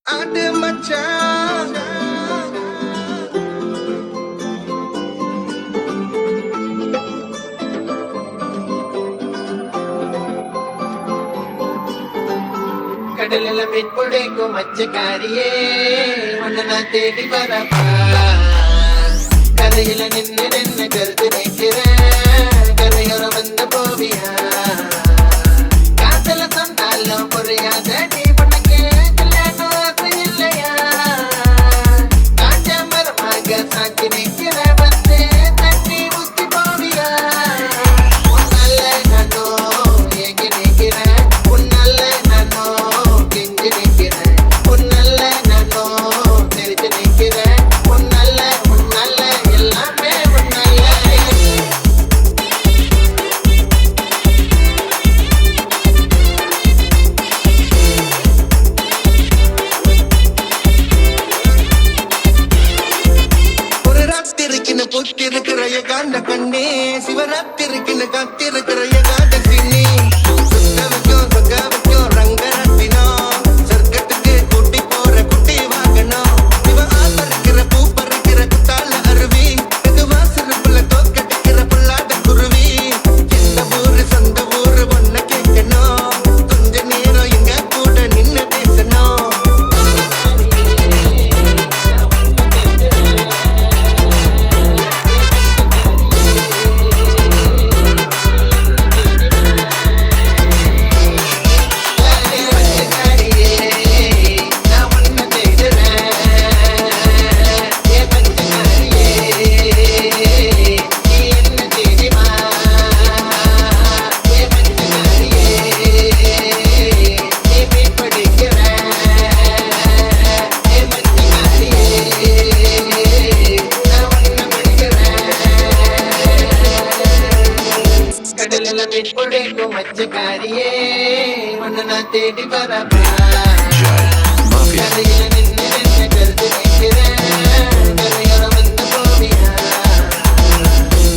ஆட்டு மச்சான் கடலில் மீன் பிடிக்கும் மச்சக்காரியே உன்னை நான் தேடி வரப்பா கரையில நின்று நின்று கருத்து நிற்கிறேன் கரையோர வந்து போவியா காதல சொன்னாலும் புரியாத நீ உனக்கு கல்யாணம் ஆசை இல்லையா காஞ்ச மரமாக சாட்சி நிற்கிற வந்து தண்ணி ஊத்தி போவியா உன்னால நானோ ஏங்கி நிற்கிறேன் உன்னால நானோ கெஞ்சி நிற்கிறேன் உன்னால நானோ தெரிஞ்சு நிற்கிறேன் உன்னால எல்லாமே உன்னால ஒரு ராத்திருக்கின்னு பொத்திருக்கிற காண்ட கண்ணே சிவராத்திருக்கின்னு காத்திருக்கிற காண்ட சின்னி சுத்த வைக்கும் ரங்கரத்தினம் சொர்க்கத்துக்கு கூட்டி போற குட்டி வாங்கணும் இவ ஆப்பறிக்கிற பூ பறிக்கிற குத்தால அருவி இது வாசலுக்குள்ள தோக்கடிக்கிற புல்லாத குருவி எந்த ஊரு சொந்த ஊரு ஒன்ன கேட்கணும் கொஞ்ச நேரம் எங்க கூட நின்னு பேசணும் கடலில் மீன் பிடிக்கும் மச்சக்காரியே உன்னை நான் தேடி வரப்பா கரையில நின்று நின்று கருத்து நிற்கிறேன் கரையோர வந்து போவியா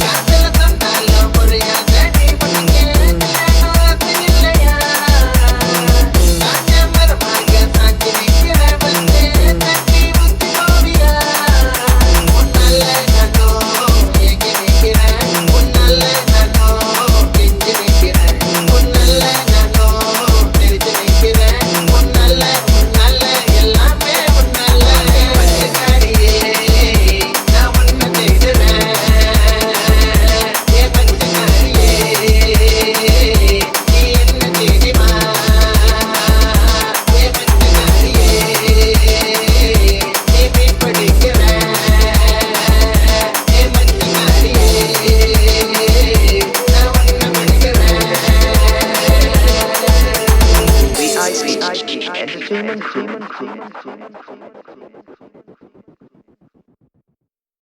காதல சொன்னாலும் புரியாத நீ உனக்கு கல்யாணம் ஆசை இல்லையா காஞ்ச மரமாக சாட்சி நிற்கிற வந்து தண்ணி ஊத்தி போவியா உன்னால நானோ ஏங்கி நிற்கிறேன் உன்னால நானோ கெஞ்சி நிற்கிறேன் உன்னால நானோ தெரிஞ்சு நிற்கிறேன் உன்னால எல்லாமே உன்னால பச்சைக்காரியே நான் உன்னை தேடுறேன் ஏ பச்சைக்காரியே நீ என்ன தெரியுமா ஏ பச்சைக்காரியே நீ மீன் பிடிக்கிற ஏ பச்சைக்காரியே நான் உன்னை பிடிக்கிறேன் VIP Entertainment.